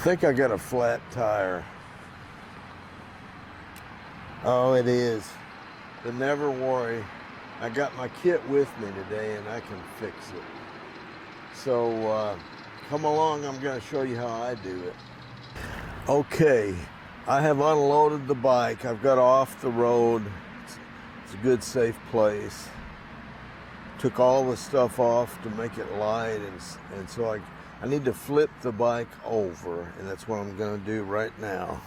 think I got a flat tire. Oh, it is. But never worry. I got my kit with me today and I can fix it. So come along, I'm going to show you how I do it. Okay, I have unloaded the bike. I've got off the road. It's a good, safe place. Took all the stuff off to make it light, and so I need to flip the bike over, and that's what I'm going to do right now.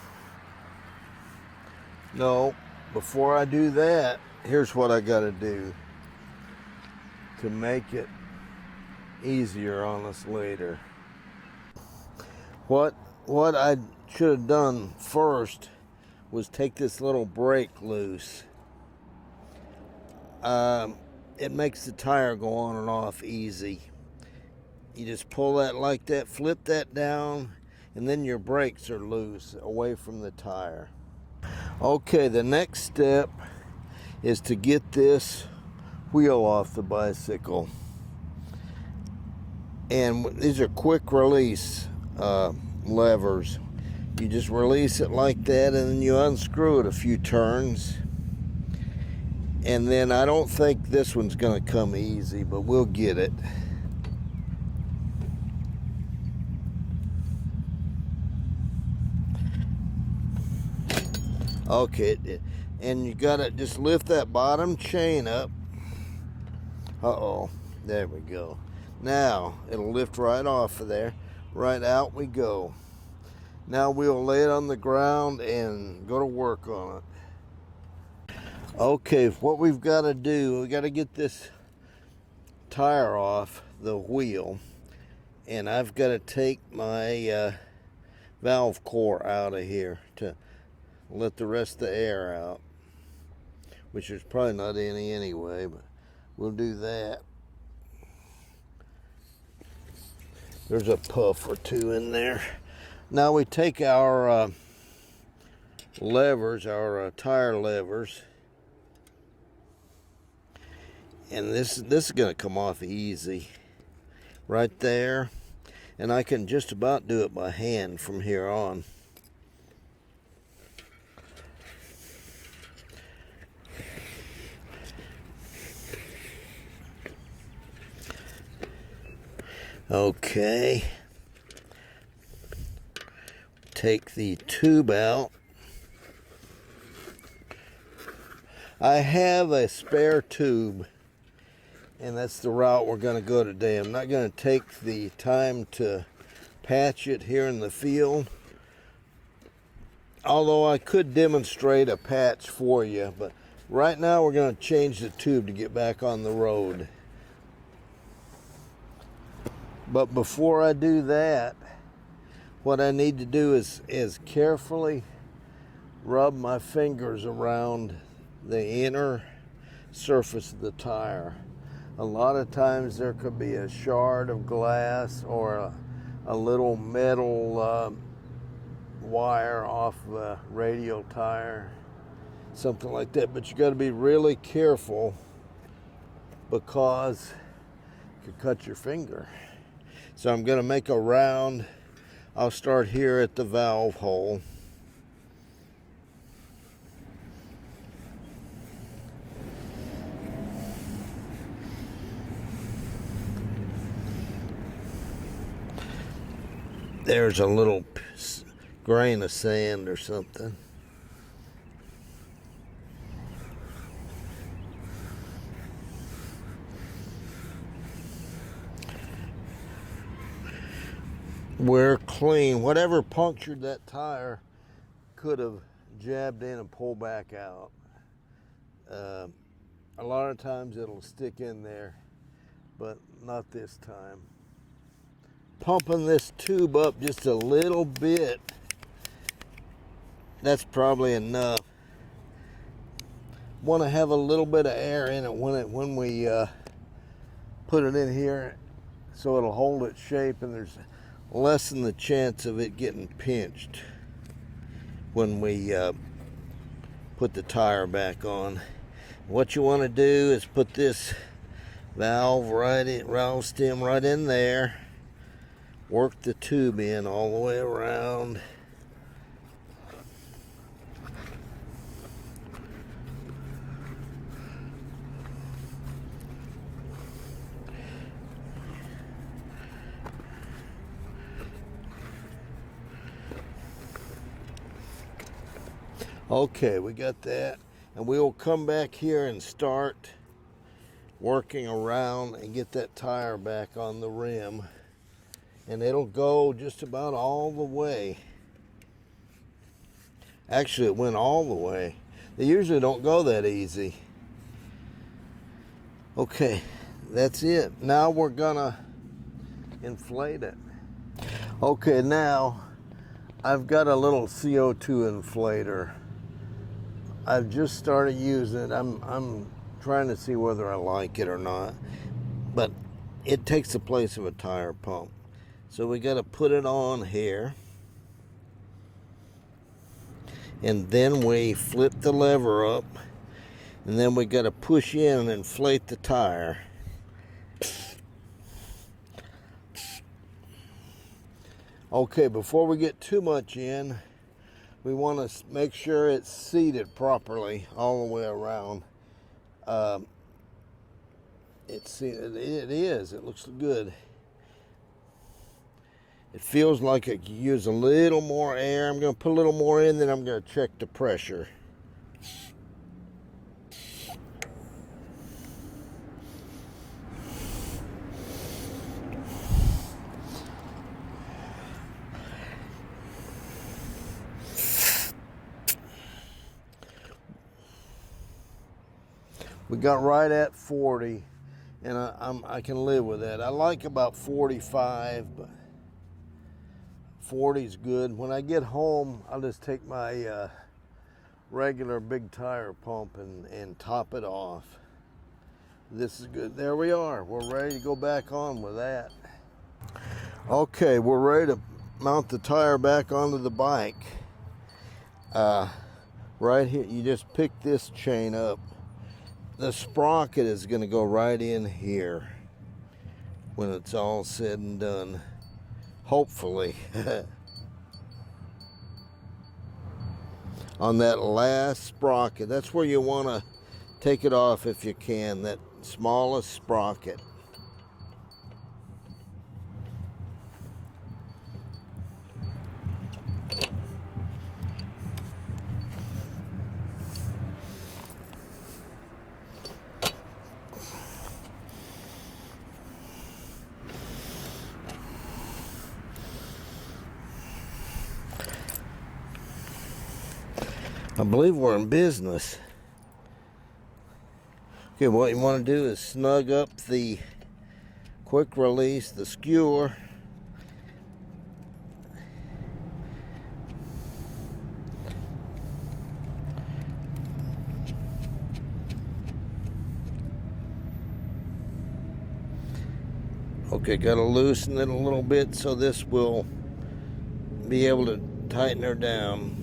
No, before I do that, here's what I got to do to make it easier on us later. What I should have done first was take this little brake loose. It makes the tire go on and off easy. You just pull that like that, flip that down, and then your brakes are loose away from the tire. Okay, the next step is to get this wheel off the bicycle. And these are quick release levers. You just release it like that, and then you unscrew it a few turns. And then I don't think this one's going to come easy, but we'll get it. Okay, and you got to just lift that bottom chain up. Uh-oh, there we go. Now, it'll lift right off of there. Right out we go. Now we'll lay it on the ground and go to work on it. Okay, what we've got to do, we got to get this tire off the wheel, and I've got to take my valve core out of here to let the rest of the air out, which there's probably not any anyway, but we'll do that. There's a puff or two in there. Now we take our levers, our tire levers, and this is going to come off easy right there, and I can just about do it by hand from here on. Okay, take the tube out. I have a spare tube, and that's the route we're going to go today. I'm not going to take the time to patch it here in the field, although I could demonstrate a patch for you, but right now we're going to change the tube to get back on the road. But before I do that, what I need to do is carefully rub my fingers around the inner surface of the tire. A lot of times there could be a shard of glass or a little metal wire off the radial tire, something like that. But you got to be really careful because you could cut your finger. So I'm going to make a round. I'll start here at the valve hole. There's a little grain of sand or something. We're clean. Whatever punctured that tire could have jabbed in and pulled back out. A lot of times it'll stick in there, but not this time. Pumping this tube up just a little bit. That's probably enough. Want to have a little bit of air in it when we put it in here, so it'll hold its shape, and there's lessen the chance of it getting pinched when we put the tire back on. What you want to do is put this valve stem right in there, work the tube in all the way around. Okay, we got that, and we will come back here and start working around and get that tire back on the rim, and it'll go just about all the way. Actually, it went all the way. They usually don't go that easy. Okay, that's it. Now we're gonna inflate it. Okay, now I've got a little CO2 inflator. I've just started using it. I'm trying to see whether I like it or not, but it takes the place of a tire pump. So we got to put it on here, and then we flip the lever up, and then we got to push in and inflate the tire. Okay, before we get too much in, we want to make sure it's seated properly all the way around. It is. It looks good. It feels like it could use a little more air. I'm going to put a little more in, then I'm going to check the pressure. We got right at 40, and I can live with that. I like about 45, but 40 is good. When I get home, I'll just take my regular big tire pump and top it off. This is good. There we are. We're ready to go back on with that. Okay, we're ready to mount the tire back onto the bike. Right here, you just pick this chain up. The sprocket is going to go right in here when it's all said and done, hopefully. On that last sprocket, that's where you want to take it off if you can, that smallest sprocket. I believe we're in business. Okay, what you want to do is snug up the quick release, the skewer. Okay, got to loosen it a little bit so this will be able to tighten her down.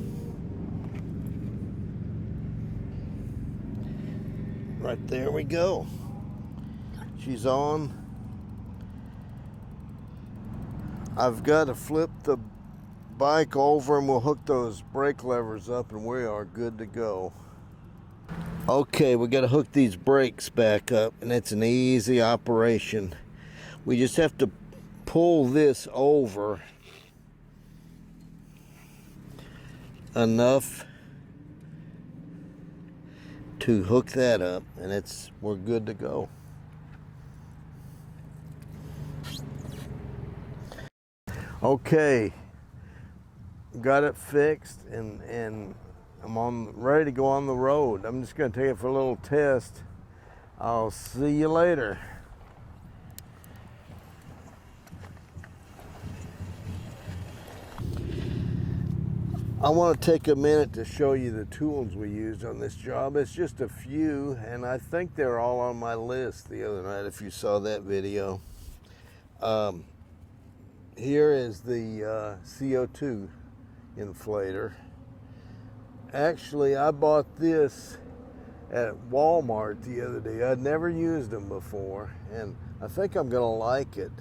Right there we go. She's on. I've got to flip the bike over and we'll hook those brake levers up and we are good to go. Okay, we got to hook these brakes back up, and it's an easy operation. We just have to pull this over enough to hook that up, and we're good to go. Okay, got it fixed, and I'm ready to go on the road. I'm just going to take it for a little test. I'll see you later. I want to take a minute to show you the tools we used on this job. It's just a few, and I think they're all on my list the other night if you saw that video. Here is the CO2 inflator. Actually, I bought this at Walmart the other day. I'd never used them before, and I think I'm going to like it.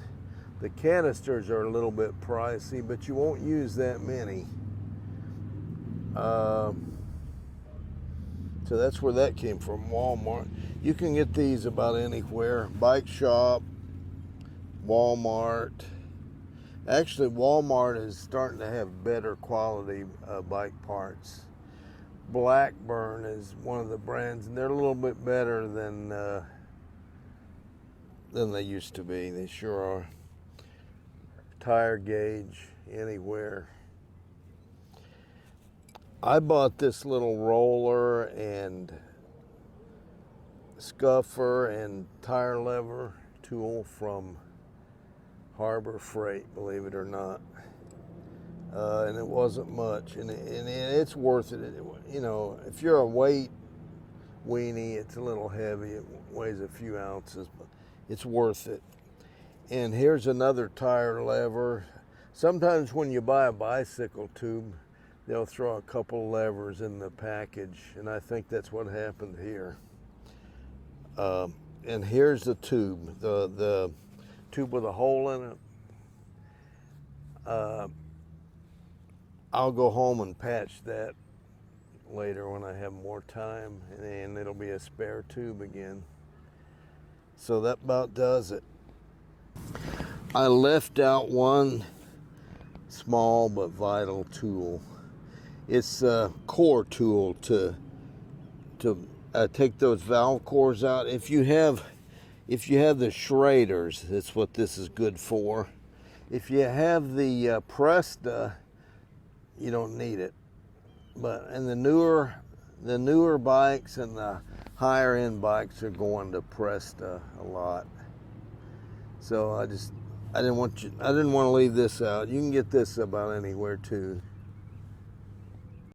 The canisters are a little bit pricey, but you won't use that many. So that's where that came from, Walmart. You can get these about anywhere. Bike shop, Walmart. Actually, Walmart is starting to have better quality bike parts. Blackburn is one of the brands, and they're a little bit better than they used to be. They sure are. Tire gauge, anywhere. I bought this little roller and scuffer and tire lever tool from Harbor Freight, believe it or not. And it wasn't much, and it's worth it. You know, if you're a weight weenie, it's a little heavy. It weighs a few ounces, but it's worth it. And here's another tire lever. Sometimes when you buy a bicycle tube, they'll throw a couple levers in the package, and I think that's what happened here. And here's the tube, the tube with a hole in it. I'll go home and patch that later when I have more time, and it'll be a spare tube again. So that about does it. I left out one small but vital tool. It's a core tool to take those valve cores out. If you have the Schraders, that's what this is good for. If you have the Presta, you don't need it. And the newer bikes and the higher end bikes are going to Presta a lot. So I didn't want to leave this out. You can get this about anywhere too.